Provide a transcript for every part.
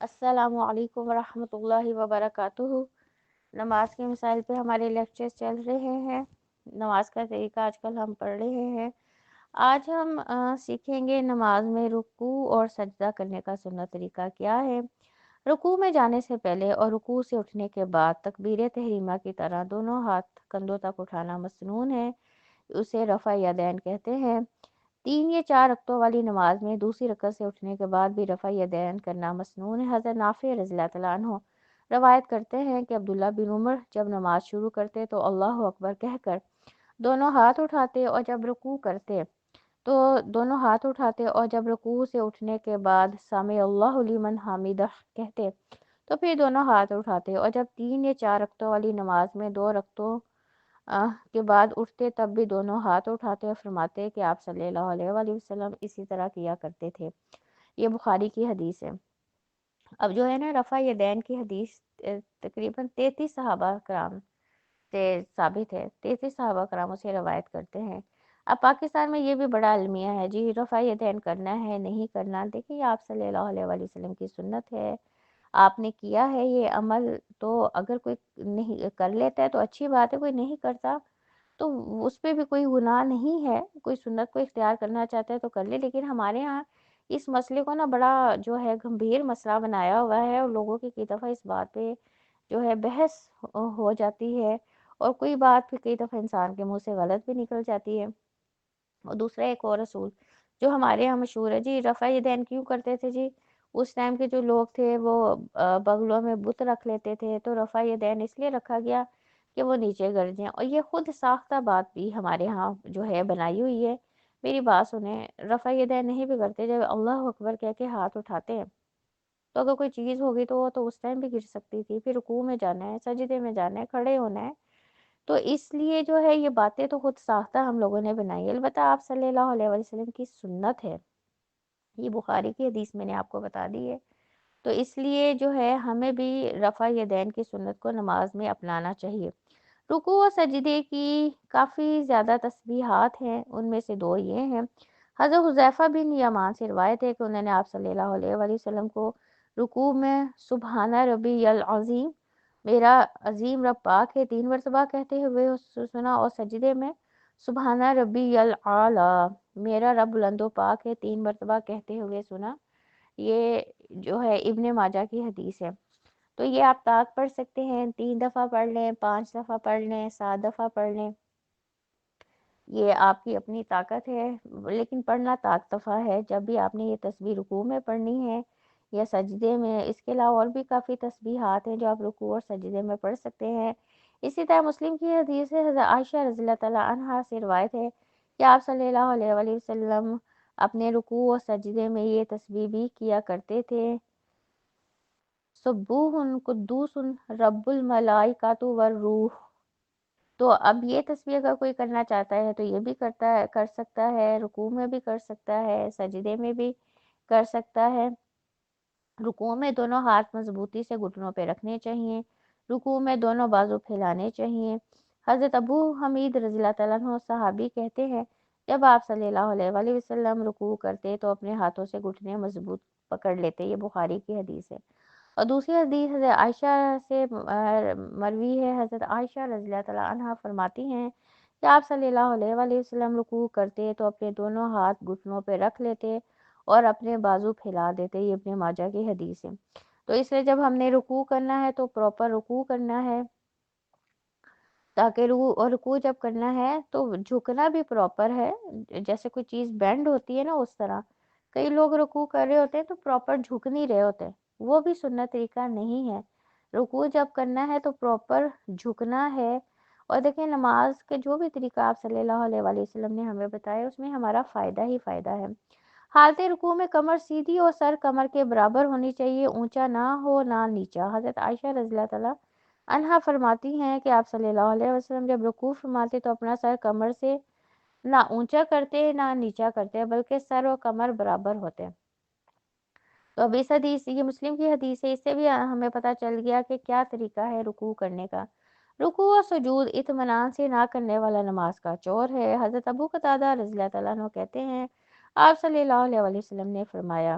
السلام علیکم ورحمۃ اللہ وبرکاتہ۔ نماز کے مسائل پہ ہمارے لیکچرز چل رہے ہیں۔ نماز کا طریقہ آج کل ہم پڑھ رہے ہیں۔ آج ہم سیکھیں گے نماز میں رکوع اور سجدہ کرنے کا سنت طریقہ کیا ہے۔ رکوع میں جانے سے پہلے اور رکوع سے اٹھنے کے بعد تکبیر تحریمہ کی طرح دونوں ہاتھ کندھوں تک اٹھانا مسنون ہے، اسے رفع یدین کہتے ہیں۔ 3 یا 4 رکعتوں والی نماز میں دوسری رکعت سے اٹھنے کے بعد بھی رفع یدین کرنا مسنون ہے۔ حضرت نافع رضی اللہ تعالیٰ عنہ روایت کرتے ہیں کہ عبداللہ بن عمر جب نماز شروع کرتے تو اللہ اکبر کہہ کر دونوں ہاتھ اٹھاتے اور جب رکوع کرتے تو دونوں ہاتھ اٹھاتے اور جب رکوع سے اٹھنے کے بعد سمع اللہ لمن حمیدہ کہتے تو پھر دونوں ہاتھ اٹھاتے، اور جب 3 یا 4 رکعتوں والی نماز میں 2 رکعتوں کے بعد اٹھتے تب بھی دونوں ہاتھ اٹھاتے اور فرماتے کہ آپ صلی اللہ علیہ وآلہ وسلم اسی طرح کیا کرتے تھے۔ یہ بخاری کی حدیث ہے۔ اب جو ہے نا رفع یدین کی حدیث تقریباً 33 صحابہ کرام سے ثابت ہے، 33 صحابہ کرام اسے روایت کرتے ہیں۔ اب پاکستان میں یہ بھی بڑا المیہ ہے جی، رفع یدین کرنا ہے نہیں کرنا، دیکھیں یہ آپ صلی اللہ علیہ وآلہ وسلم کی سنت ہے، آپ نے کیا ہے یہ عمل، تو اگر کوئی نہیں کر لیتا ہے تو اچھی بات ہے، کوئی نہیں کرتا تو اس پہ بھی کوئی گناہ نہیں ہے، کوئی سنت کو اختیار کرنا چاہتا ہے تو کر لے۔ لیکن ہمارے ہاں اس مسئلے کو نا بڑا جو ہے گمبھیر مسئلہ بنایا ہوا ہے، اور لوگوں کی کئی دفعہ اس بات پہ جو ہے بحث ہو جاتی ہے، اور کوئی بات پھر کئی دفعہ انسان کے منہ سے غلط بھی نکل جاتی ہے۔ اور دوسرا ایک اور رسول جو ہمارے یہاں مشہور ہے جی، رفع یدین کیوں کرتے تھے جی؟ اس ٹائم کے جو لوگ تھے وہ بغلوں میں بت رکھ لیتے تھے، تو رفع یدین اس لیے رکھا گیا کہ وہ نیچے گر جائیں، اور یہ خود ساختہ بات بھی ہمارے ہاں جو ہے بنائی ہوئی ہے۔ میری بات سنیں، رفع یدین نہیں بھی کرتے، جب اللہ اکبر کہہ کے ہاتھ اٹھاتے ہیں تو اگر کوئی چیز ہوگی تو وہ تو اس ٹائم بھی گر سکتی تھی، پھر رکوع میں جانا ہے، سجدے میں جانا ہے، کھڑے ہونا ہے، تو اس لیے جو ہے یہ باتیں تو خود ساختہ ہم لوگوں نے بنائی ہے۔ البتہ آپ صلی اللہ علیہ وسلم کی سنت ہے، یہ بخاری کی حدیث میں نے آپ کو بتا دی ہے، تو اس لیے جو ہے ہمیں بھی رفع یدین کی سنت کو نماز میں اپنانا چاہیے۔ رکوع و سجدے کی کافی زیادہ تسبیحات ہیں، ان میں سے 2 یہ ہیں۔ حضرت حذیفہ بن یمان سے روایت ہے کہ انہوں نے آپ صلی اللہ علیہ وآلہ وسلم کو رکوع میں سبحان ربی العظیم، میرا عظیم رب پاک ہے، 3 مرتبہ کہتے ہوئے سنا، اور سجدے میں سبحان ربی العالی، میرا رب بلند و پاک ہے، 3 مرتبہ کہتے ہوئے سنا۔ یہ جو ہے ابن ماجہ کی حدیث ہے، تو یہ آپ طاق پڑھ سکتے ہیں، 3 دفعہ پڑھ لیں، 5 دفعہ پڑھ لیں، 7 دفعہ پڑھ لیں، یہ آپ کی اپنی طاقت ہے، لیکن پڑھنا طاق دفعہ ہے جب بھی آپ نے یہ تسبیح رکوع میں پڑھنی ہے یا سجدے میں۔ اس کے علاوہ اور بھی کافی تسبیحات ہیں جو آپ رکوع اور سجدے میں پڑھ سکتے ہیں۔ اسی طرح مسلم کی حدیث ہے، حضرت عائشہ رضی اللہ تعالیٰ عنہا سے روایت ہے کہ آپ صلی اللہ علیہ وآلہ وسلم اپنے رکوع اور سجدے میں یہ تسبیح بھی کیا کرتے تھے، سبوح قدوس رب الملائکۃ والروح۔ تو اب یہ تسبیح اگر کوئی کرنا چاہتا ہے تو یہ بھی کر سکتا ہے، رکوع میں بھی کر سکتا ہے، سجدے میں بھی کر سکتا ہے۔ رکوع میں دونوں ہاتھ مضبوطی سے گھٹنوں پہ رکھنے چاہیے، رکوع میں دونوں بازو پھیلانے چاہیے۔ حضرت ابو حمید رضی اللہ تعالیٰ عنہ صحابی کہتے ہیں جب آپ صلی اللہ علیہ وآلہ وسلم رکوع کرتے تو اپنے ہاتھوں سے گھٹنے مضبوط پکڑ لیتے، یہ بخاری کی حدیث ہے۔ اور دوسری حدیث حضرت عائشہ سے مروی ہے، حضرت عائشہ رضی اللہ تعالیٰ عنہا فرماتی ہیں کہ آپ صلی اللہ علیہ وآلہ وسلم رکوع کرتے تو اپنے دونوں ہاتھ گھٹنوں پہ رکھ لیتے اور اپنے بازو پھیلا دیتے، یہ ابن ماجہ کی حدیث ہے۔ تو اس لیے جب ہم نے رکوع کرنا ہے تو پراپر رکوع کرنا ہے، تاکہ رکوع جب کرنا ہے تو جھکنا بھی پراپر ہے، جیسے کوئی چیز بینڈ ہوتی ہے نا اس طرح۔ کئی لوگ رکوع کر رہے ہوتے ہیں تو پراپر جھک نہیں رہے ہوتے، وہ بھی سنت طریقہ نہیں ہے۔ رکوع جب کرنا ہے تو پراپر جھکنا ہے۔ اور دیکھیں نماز کے جو بھی طریقہ آپ صلی اللہ علیہ وآلہ وسلم نے ہمیں بتایا اس میں ہمارا فائدہ ہی فائدہ ہے۔ حالت رکوع میں کمر سیدھی اور سر کمر کے برابر ہونی چاہیے، اونچا نہ ہو نہ نیچا۔ حضرت عائشہ رضی اللہ تعالیٰ عنہا فرماتی ہیں کہ آپ صلی اللہ علیہ وسلم جب رکوع فرماتے تو اپنا سر کمر سے نہ اونچا کرتے نہ نیچا کرتے، بلکہ سر و کمر برابر ہوتے۔ تو اب اس حدیث، یہ مسلم کی حدیث ہے، اس سے بھی ہمیں پتہ چل گیا کہ کیا طریقہ ہے رکوع کرنے کا۔ رکوع و سجود اطمینان سے نہ کرنے والا نماز کا چور ہے۔ حضرت ابو قتادہ رضی اللہ تعالیٰ عنہ کہتے ہیں آپ صلی اللہ علیہ وسلم نے فرمایا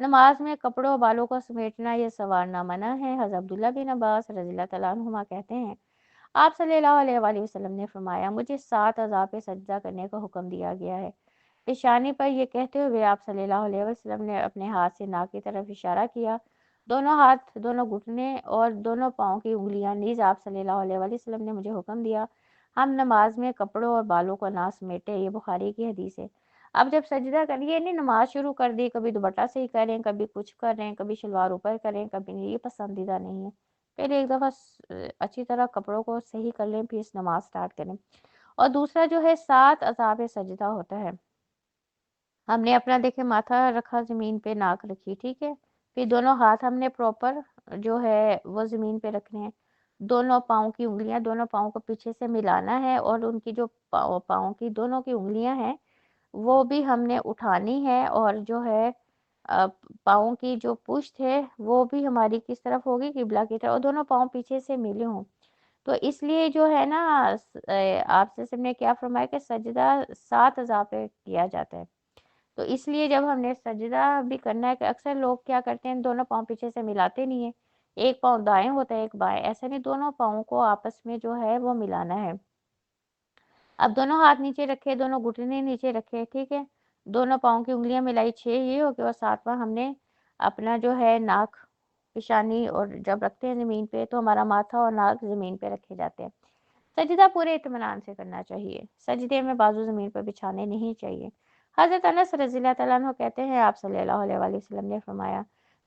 نماز میں کپڑوں اور بالوں کو سمیٹنا یا سنوارنا منع ہے۔ حضرت عبداللہ بن عباس رضی اللہ تعالیٰ عنہما کہتے ہیں آپ صلی اللہ علیہ وآلہ وسلم نے فرمایا مجھے 7 اعضاء پہ سجدہ کرنے کا حکم دیا گیا ہے۔ پیشانی پر یہ کہتے ہوئے آپ صلی اللہ علیہ وسلم نے اپنے ہاتھ سے ناک کی طرف اشارہ کیا۔ دونوں ہاتھ، دونوں گھٹنے اور دونوں پاؤں کی انگلیاں نیز آپ صلی اللہ علیہ وآلہ وسلم نے مجھے حکم دیا ہم نماز میں کپڑوں اور بالوں کو نہ سمیٹے۔ یہ بخاری کی حدیث ہے۔ اب جب سجدہ کریے نہیں نماز شروع کر دی، کبھی دوپٹہ سے ہی کریں، کبھی کچھ کر رہے ہیں، کبھی شلوار اوپر کریں، کبھی نہیں، یہ پسندیدہ نہیں ہے۔ پہلے ایک دفعہ اچھی طرح کپڑوں کو صحیح کر لیں، پھر نماز سٹارٹ کریں۔ اور دوسرا جو ہے 7 اعضاء سجدہ ہوتا ہے۔ ہم نے اپنا دیکھے ماتھا رکھا زمین پہ، ناک رکھی، ٹھیک ہے، پھر دونوں ہاتھ ہم نے پراپر جو ہے وہ زمین پہ رکھنے ہیں۔ دونوں پاؤں کی انگلیاں، دونوں پاؤں کو پیچھے سے ملانا ہے اور ان کی جو پاؤں کی دونوں کی انگلیاں ہیں وہ بھی ہم نے اٹھانی ہے، اور جو ہے پاؤں کی جو پشت ہے وہ بھی ہماری کس طرف ہوگی؟ قبلہ کی طرف، اور دونوں پاؤں پیچھے سے ملے ہوں۔ تو اس لیے جو ہے نا آپ سے نے کیا فرمایا کہ سجدہ 7 اعضاء پہ کیا جاتا ہے۔ تو اس لیے جب ہم نے سجدہ بھی کرنا ہے کہ اکثر لوگ کیا کرتے ہیں دونوں پاؤں پیچھے سے ملاتے نہیں ہیں، ایک پاؤں دائیں ہوتا ہے ایک بائیں، ایسا نہیں، دونوں پاؤں کو آپس میں جو ہے وہ ملانا ہے۔ اب دونوں ہاتھ نیچے رکھے، دونوں گھٹنے نیچے رکھے، ٹھیک ہے، دونوں پاؤں کی انگلیاں ملائی، 6 یہ ہو گیا، اور 7واں ہم نے اپنا جو ہے ناک، پیشانی، اور جب رکھتے ہیں زمین پہ تو ہمارا ماتھا اور ناک زمین پہ رکھے جاتے ہیں۔ سجدہ پورے اطمینان سے کرنا چاہیے، سجدے میں بازو زمین پر بچھانے نہیں چاہیے۔ حضرت انس رضی اللہ تعالیٰ عنہ کہتے ہیں آپ صلی اللہ علیہ وآلہ وسلم نے فرمایا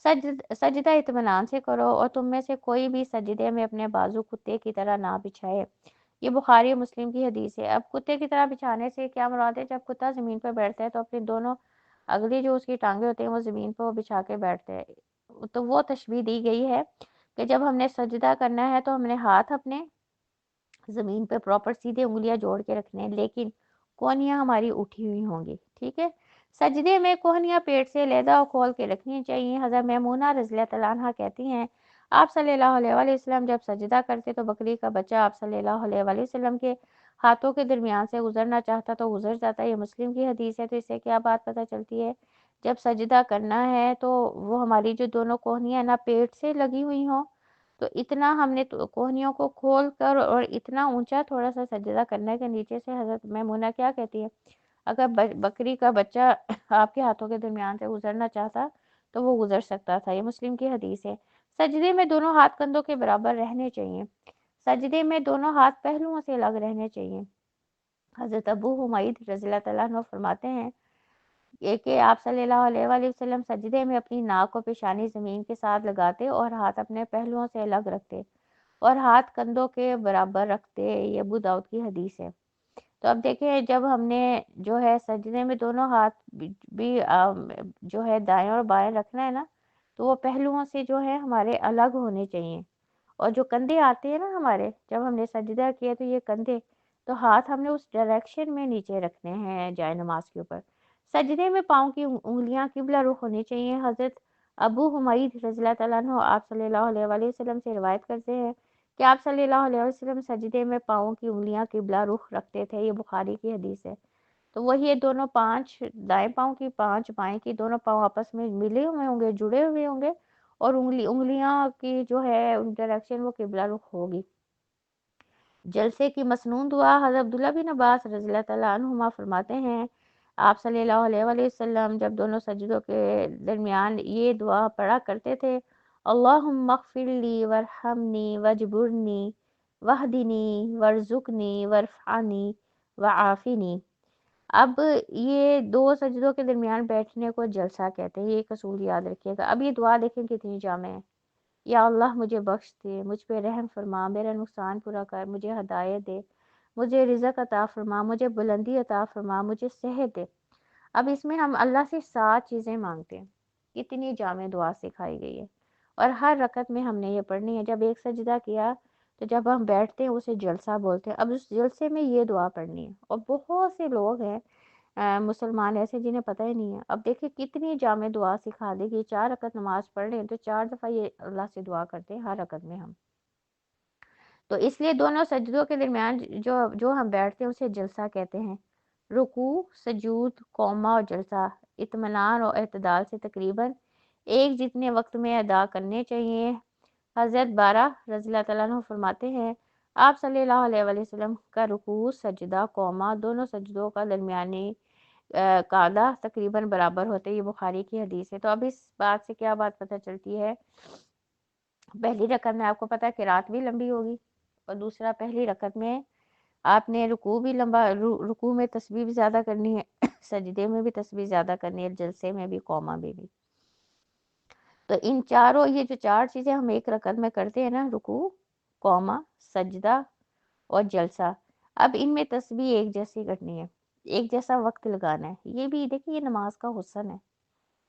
سجدہ اطمینان سے کرو، اور تم میں سے کوئی بھی سجدے میں اپنے بازو کتے کی طرح نہ بچھائے۔ یہ بخاری و مسلم کی حدیث ہے۔ اب کتے کی طرح بچھانے سے کیا مراد ہے؟ جب کتا زمین پر بیٹھتا ہے تو اپنے دونوں اگلی جو اس کی ٹانگیں ہوتے ہیں وہ زمین پر بچھا کے بیٹھتے ہیں، تو وہ تشبیہ دی گئی ہے کہ جب ہم نے سجدہ کرنا ہے تو ہم نے ہاتھ اپنے زمین پہ پراپر سیدھے انگلیاں جوڑ کے رکھنے ہیں، لیکن کوہنیاں ہماری اٹھی ہوئی ہوں گی، ٹھیک ہے۔ سجدے میں کوہنیاں پیٹ سے علیحدہ اور کھول کے رکھنی چاہیے۔ حضرت میمونہ رضی اللہ تعالیٰ عنہ کہتی ہیں آپ صلی اللہ علیہ وآلہ وسلم جب سجدہ کرتے تو بکری کا بچہ آپ صلی اللہ علیہ وآلہ وسلم کے ہاتھوں کے درمیان سے گزرنا چاہتا تو گزر جاتا۔ یہ مسلم کی حدیث ہے۔ تو اس سے کیا بات پتہ چلتی ہے؟ جب سجدہ کرنا ہے تو وہ ہماری جو دونوں کوہنیاں نا پیٹ سے لگی ہوئی ہوں، تو اتنا ہم نے کوہنیوں کو کھول کر اور اتنا اونچا تھوڑا سا سجدہ کرنا ہے کہ نیچے سے حضرت میمونہ کیا کہتی ہے اگر بکری کا بچہ آپ کے ہاتھوں کے درمیان سے گزرنا چاہتا تو وہ گزر سکتا تھا۔ یہ مسلم کی حدیث ہے۔ سجدے میں دونوں ہاتھ کندھوں کے برابر رہنے چاہیے۔ سجدے میں دونوں ہاتھ پہلوؤں سے الگ رہنے چاہیے۔ حضرت ابو حمید رضی اللہ تعالیٰ عنہ فرماتے ہیں کہ آپ صلی اللہ علیہ وآلہ وسلم سجدے میں اپنی ناک و پیشانی زمین کے ساتھ لگاتے اور ہاتھ اپنے پہلوؤں سے الگ رکھتے اور ہاتھ کندھوں کے برابر رکھتے۔ یہ ابو داؤد کی حدیث ہے۔ تو اب دیکھیں جب ہم نے جو ہے سجدے میں دونوں ہاتھ بھی جو ہے دائیں اور بائیں رکھنا ہے نا، تو وہ پہلوؤں سے جو ہے ہمارے الگ ہونے چاہیے۔ اور جو کندھے آتے ہیں نا ہمارے، جب ہم نے سجدہ کیا تو یہ کندھے، تو ہاتھ ہم نے اس ڈائریکشن میں نیچے رکھنے ہیں جائے نماز کے اوپر۔ سجدے میں پاؤں کی انگلیاں قبلہ رخ ہونی چاہیے۔ حضرت ابو حمید رضی اللہ تعالیٰ عنہ آپ صلی اللہ علیہ وآلہ وسلم سے روایت کرتے ہیں کہ آپ صلی اللہ علیہ وسلم سجدے میں پاؤں کی انگلیاں قبلہ رخ رکھتے تھے۔ یہ بخاری کی حدیث ہے۔ تو وہی دونوں 5 دائیں پاؤں کی 5 بائیں کی، دونوں پاؤں آپس میں ملے ہوئے ہوں گے، جڑے ہوئے ہوں گے، اور انگلیاں کی جو ہے ڈائریکشن وہ قبلہ رخ ہوگی۔ جلسے کی مسنون دعا حضرت عبداللہ بن عباس رضی اللہ تعالیٰ عنہما فرماتے ہیں آپ صلی اللہ علیہ وآلہ وسلم جب دونوں سجدوں کے درمیان یہ دعا پڑھا کرتے تھے اللہم اغفر لی ورحمنی وجبرنی وہدنی ورزقنی ورفعنی وعافنی۔ اب یہ 2 سجدوں کے درمیان بیٹھنے کو جلسہ کہتے ہیں، یہ ایک اصول یاد رکھیے گا۔ اب یہ دعا دیکھیں کتنی جامع ہے۔ یا اللہ مجھے بخش دے، مجھ پہ رحم فرما، میرا نقصان پورا کر، مجھے ہدایت دے، مجھے رزق عطا فرما، مجھے بلندی عطا فرما، مجھے صحت دے۔ اب اس میں ہم اللہ سے 7 چیزیں مانگتے ہیں۔ کتنی جامع دعا سکھائی گئی ہے، اور ہر رکعت میں ہم نے یہ پڑھنی ہے۔ جب ایک سجدہ کیا تو جب ہم بیٹھتے ہیں اسے جلسہ بولتے ہیں۔ اب اس جلسے میں یہ دعا پڑھنی ہے، اور بہت سے لوگ ہیں مسلمان ایسے جنہیں پتہ ہی نہیں ہے۔ اب دیکھیں کتنی جامع دعا سکھا دے گی۔ 4 رکعت نماز پڑھ رہے ہیں تو 4 دفعہ یہ اللہ سے دعا کرتے ہیں ہر رکعت میں ہم۔ تو اس لیے دونوں سجدوں کے درمیان جو ہم بیٹھتے ہیں اسے جلسہ کہتے ہیں۔ رکوع، سجود، قومہ اور جلسہ اطمینان اور اعتدال سے تقریباً ایک جتنے وقت میں ادا کرنے چاہیے۔ حضرت بارہ رضی اللہ تعالیٰ عنہ فرماتے ہیں آپ صلی اللہ علیہ وآلہ وسلم کا رکوع سجدہ قوما دونوں سجدوں کا درمیانی قاعدہ تقریباً برابر ہوتے، یہ بخاری کی حدیث ہے۔ تو اب اس بات سے کیا بات پتہ چلتی ہے؟ پہلی رکعت میں آپ کو پتہ ہے قرات بھی لمبی ہوگی، اور دوسرا پہلی رکعت میں آپ نے رکوع بھی لمبا، رکوع میں تسبیح بھی زیادہ کرنی ہے، سجدے میں بھی تسبیح زیادہ کرنی ہے، جلسے میں بھی، قوما میں بھی۔ تو ان چاروں، یہ جو چار چیزیں ہم ایک رکعت میں کرتے ہیں نا، رکوع، قوما، سجدہ اور جلسہ، اب ان میں تسبیح ایک جیسی کرنی ہے، ایک جیسا وقت لگانا ہے۔ یہ بھی دیکھیں، یہ نماز کا حسن ہے،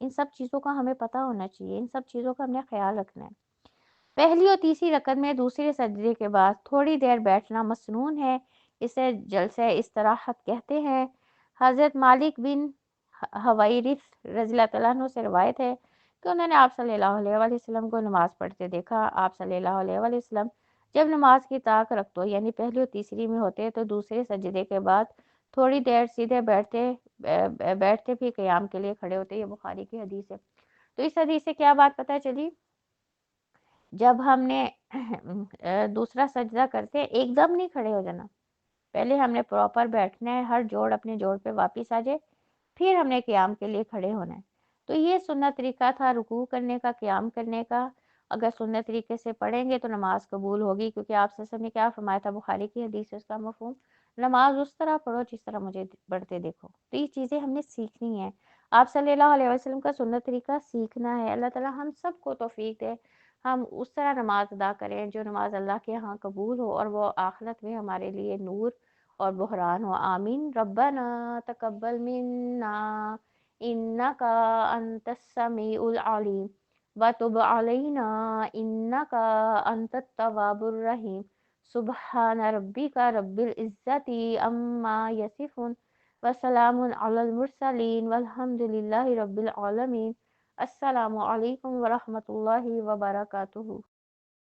ان سب چیزوں کا ہمیں پتہ ہونا چاہیے، ان سب چیزوں کا ہم نے خیال رکھنا ہے۔ پہلی اور تیسری رکعت میں دوسرے سجدے کے بعد تھوڑی دیر بیٹھنا مسنون ہے، اسے جلسہ استراحت کہتے ہیں۔ حضرت مالک بن حویرث رضی اللہ تعالیٰ عنہ سے روایت ہے کہ انہوں نے آپ صلی اللہ علیہ وآلہ وسلم کو نماز پڑھتے دیکھا۔ آپ صلی اللہ علیہ وآلہ وسلم جب نماز کی طاق رکھتو یعنی پہلی اور تیسری میں ہوتے تو دوسرے سجدے کے بعد تھوڑی دیر سیدھے بیٹھتے بھی قیام کے لیے کھڑے ہوتے، یہ بخاری کی حدیث ہے۔ تو اس حدیث سے کیا بات پتہ چلی؟ جب ہم نے دوسرا سجدہ کرتے ایک دم نہیں کھڑے ہو جانا، پہلے ہم نے پراپر بیٹھنا ہے، ہر جوڑ اپنے جوڑ پہ واپس آ جائے، پھر ہم نے قیام کے لیے کھڑے ہونا ہے۔ تو یہ سنت طریقہ تھا رکوع کرنے کا، قیام کرنے کا۔ اگر سنت طریقے سے پڑھیں گے تو نماز قبول ہوگی، کیونکہ آپ صلی اللہ علیہ وسلم نے کیا فرمایا تھا، بخاری کی حدیث ہے، اس کا مفہوم نماز اس طرح پڑھو جس طرح مجھے پڑھتے دیکھو۔ تو یہ چیزیں ہم نے سیکھنی ہیں، آپ صلی اللہ علیہ وسلم کا سنت طریقہ سیکھنا ہے۔ اللہ تعالیٰ ہم سب کو توفیق دے ہم اس طرح نماز ادا کریں جو نماز اللہ کے ہاں قبول ہو، اور وہ آخرت میں ہمارے لیے نور اور بحران ہو۔ آمین۔ ربنا تقبل منا انک انت السمیع العلیم وتب علینا انک انت التواب الرحیم۔ سبحان ربک رب العزت عما یصفون وسلام علی المرسلین والحمد للہ رب العالمین۔ السلام علیکم ورحمۃ اللہ وبرکاتہ۔